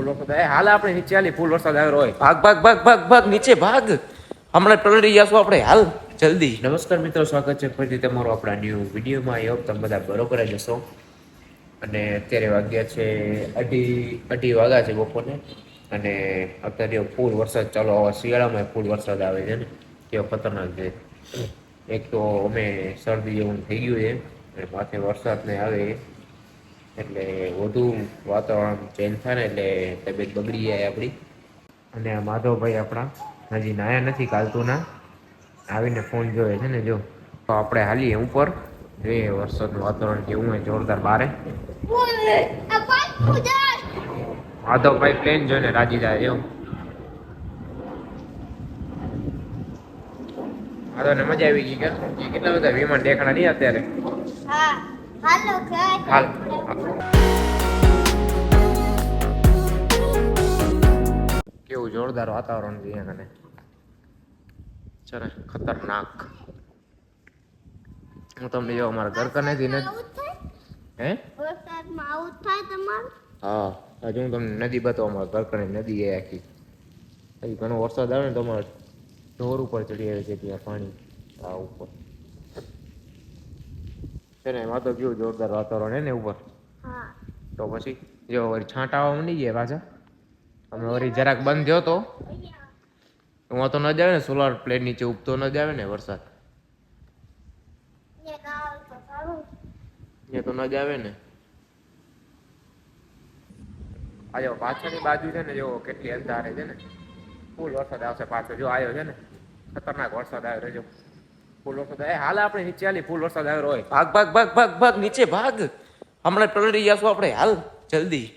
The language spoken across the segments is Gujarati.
ફૂલ વરસાદ આવે હાલ આપણે નીચે હાલી ફૂલ વરસાદ આવ્યો હોય ભાગ ભાગ ભાગ ભાગ ભાગ નીચે ભાગ હમણાં પલળી જશું આપણે હાલ જલ્દી. નમસ્કાર મિત્રો, સ્વાગત છે ફરીથી તમારું આપણા ન્યૂ વિડીયોમાં. એ તમે બધા બરોબર જ હશો. અને અત્યારે વાગ્યા છે અઢી વાગ્યા છે બપોરને. અને અત્યારે ફૂલ વરસાદ ચાલુ આવે શિયાળામાં ફૂલ વરસાદ આવે છે ને કેવો ખતરનાક છે. એક તો અમે શરદી જેવું થઈ ગયું છે અને માથે વરસાદ ને આવે એટલે વધુ વાતાવરણ ચેન્જ થાય ને એટલે તબિયત બગડી જાય આપણી. અને આ માધવભાઈ આપણા હજી નાયા નથી કાલતુના આવીને ફોન જોવે છે ને. જો તો આપણે હાલીએ ઉપર જોઈએ વરસાદનું વાતાવરણ કેવું હોય જોરદાર. બારે માધવભાઈ પ્લેન જોઈને રાજી થાય જો. માધવને મજા આવી ગઈ કે કેટલા બધા વિમાન દેખાણા નહીં અત્યારે. હાલ કેવું જોરદાર વાતાવરણ છે અહીંયા કને. સરસ ખતરનાક. હું તમને જો અમારા ઘર કનેથી ને હે વરસાદમાં આવું થાય તમારું. હા હજુ હું તમને નદી બતાવું. અમારા ઘર કને નદી એ આખી. હજી ઘણો વરસાદ આવે ને તો અમારે ઢોર ઉપર ચડી આવે છે ત્યાં પાણી આ ઉપર છે ને. એમાં તો કેવું જોરદાર વાતાવરણ હે ને ઉપર. તો પછી જો વળી છાંટા આવવા માંડી ગયા પાછા. અમે વળી જરાક બંધ થયો તો એમાં તો ન જ આવે ને. સોલાર પ્લેટ નીચે ઉગતો ન જ આવે ને વરસાદ. એ તો ન જ આવે ને. આ પાછળની બાજુ છે ને જો કેટલી અંધારે છે ને. ફૂલ વરસાદ આવશે પાછો. જો આવ્યો છે ને ખતરનાક વરસાદ આવ્યો રહેજો. ફૂલ વરસાદ આવે હાલ આપણે નીચે હાલી ફૂલ વરસાદ આવ્યો હોય ભાગ ભાગ ભાગ ભાગ ભાગ નીચે ભાગ હમણાં પલળી જશું આપણે હાલ જલ્દી.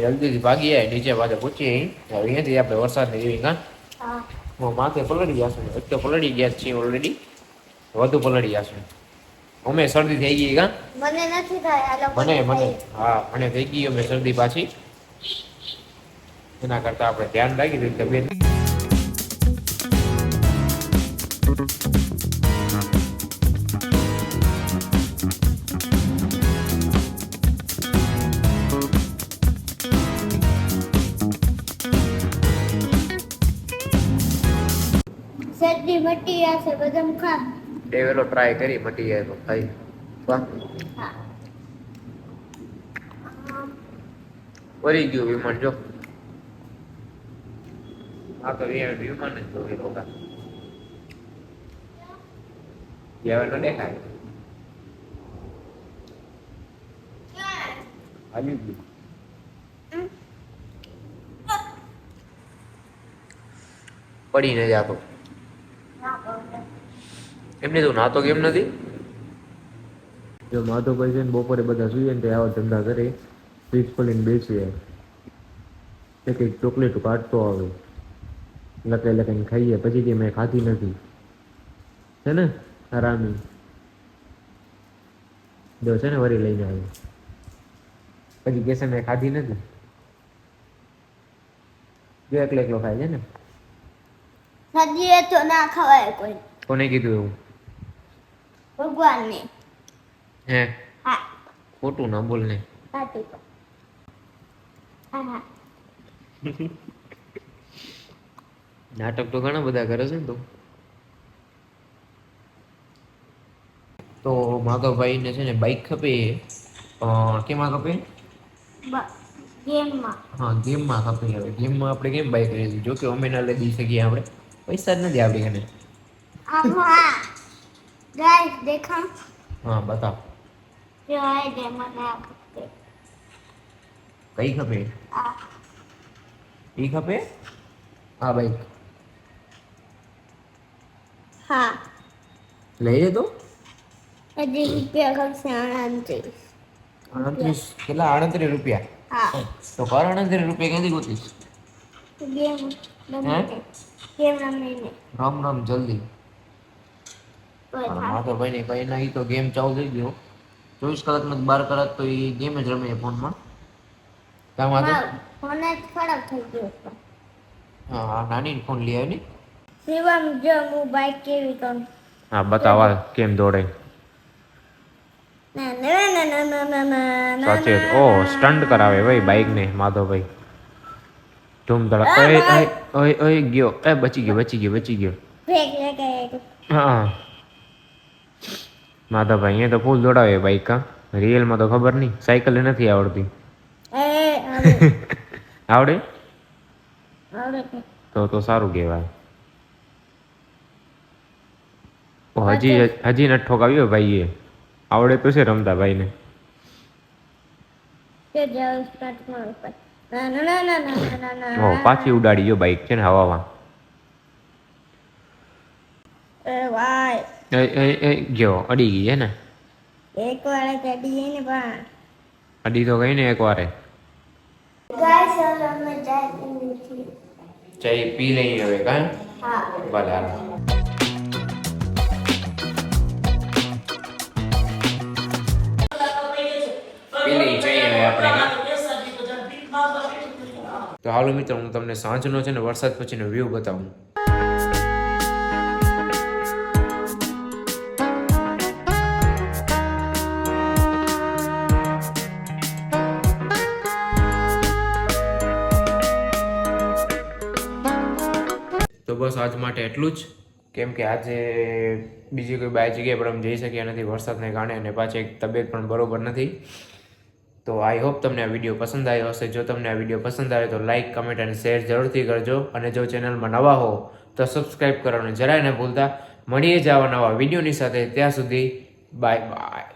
જલ્દી ભાગી જાય નીચે પાછા પૂછીએ અહીંયાથી આપણે વરસાદને જોઈ માથે પલળી જશું. એક તો પલળી ગયા છીએ ઓલરેડી, વધુ પલળી જશું. અમે શરદી થઈ ગઈ કા મને નથી થાય. મને હા મને થઈ ગઈ અમે શરદી પાછી. એના કરતા આપણે ધ્યાન રાખી દઈએ તબિયત. શરદી મટી જશે બદામ ખા. ડેવેલો ટ્રાય કરી મટી જાય તો ખાઈ. વળી ગયું વિમાન જો. આ તો વિમાન જ જોઈ રોકા હવે તો દેખાય. આવી ગયું પડીને જાતો. એમને તો નાતો કેમ નથી. જો માધવભાઈ છે ને બપોરે બધા સુઈએ ને આવા ધંધા કરે. ફ્રીજ ખોલીને બેસીએ એક એક ચોકલેટ કાઢતો આવે લખાઈ લખાઈને ખાઈએ. પછી કે મેં ખાધી નથી છે ને હરામી. જો છે ને વરી લઈને આવ્યો પછી કે છે મેં ખાધી નથી. જો એકલો એકલો ખાય છે ને. સજી તો ના ખવાય કોઈ. કોને કીધું એવું? ભગવાનને. હે હા ખોટું ના બોલ ને. સાચું. હા નાટક તો ઘણા બધા કરે છે ને. તો માધવભાઈ ને છે ને બાઈક ખપે. કેમાં ખપે? ગેમમાં. હા ગેમમાં ખપે. હવે ગેમમાં આપણે કેમ બાઈક લઈશું? જો કે અમે ના લઈ દઈ શકીએ. આપણે પૈસા જ નથી આપણી કને. હા ગાઈસ દેખો. હા બતાવ. જો આ ગેમમાં ના ખપે. કઈ ખપે? આ ઈ ખપે. હા બાઈક હા લઈ લે તો. હજી રૂપિયા ખપશે 38. 38 કેટલા? 38 રૂપિયા. હા તો કર 38 રૂપિયા ક્યાંથી ગોતીશ? ગેમ ગેમ રમીને. રામ જલ્દી. માધવભાઈ ને કઈ ના. તો ગેમ ચાલુ થઈ ગયો. 24 કલાક ને 12 કલાક તો એ ગેમ જ રમે ફોનમાં. ફોન જ ખરાબ થઈ ગયો. હા નાની ફોન લઈ આવી ને. શિવમ જો હું બાઈક કેવી કરું. હા બતાવા કેમ દોડે. સાચે ઓ સ્ટન્ટ કરાવે ભાઈ બાઈક ને માધવભાઈ ધૂમ ધડક ઓય ઓય ઓય ઓય ગયો એ બચી ગયો હા માધવભાઈ અહીંયા તો ફૂલ દોડાવે બાઈક કા રિયલમાં તો ખબર નહીં સાયકલ નથી આવડતી આવડે તો સારું કહેવાય હજી નથી ઠોકાવ્યો ભાઈએ આવડે તો છે રમતા ભાઈને પાછી ઉડાડી ગયો બાઈક છે ને હવામાં ગયો અડી ગઈ છે ને અડી તો ગઈ ને એક વારે ગાઈસ હવે અમે ચાય પીવી છે ચાય પી લઈએ હવે કા હા ભલે હાલો પી લઈએ ચાય હવે આપણે તો હાલો મિત્રો હું તમને સાંજનો છે ને વરસાદ પછીનો વ્યૂ બતાવું તો બસ આજ માટે એટલું જ કેમ કે આજે બીજી કોઈ બાય જગ્યાએ પણ અમે જઈ શક્યા નથી વરસાદને કારણે અને પાછી એક તબિયત પણ બરોબર નથી તો આઈ હોપ તમને આ વિડીયો પસંદ આવ્યો હશે જો તમને આ વિડીયો પસંદ આવે તો લાઇક કમેન્ટ અને શેર જરૂરથી કરજો અને જો ચેનલમાં નવા હો તો સબસ્ક્રાઈબ કરવાનું જરાય ન ભૂલતા મળીએ જ આવા નવા વિડીયોની સાથે ત્યાં સુધી બાય બાય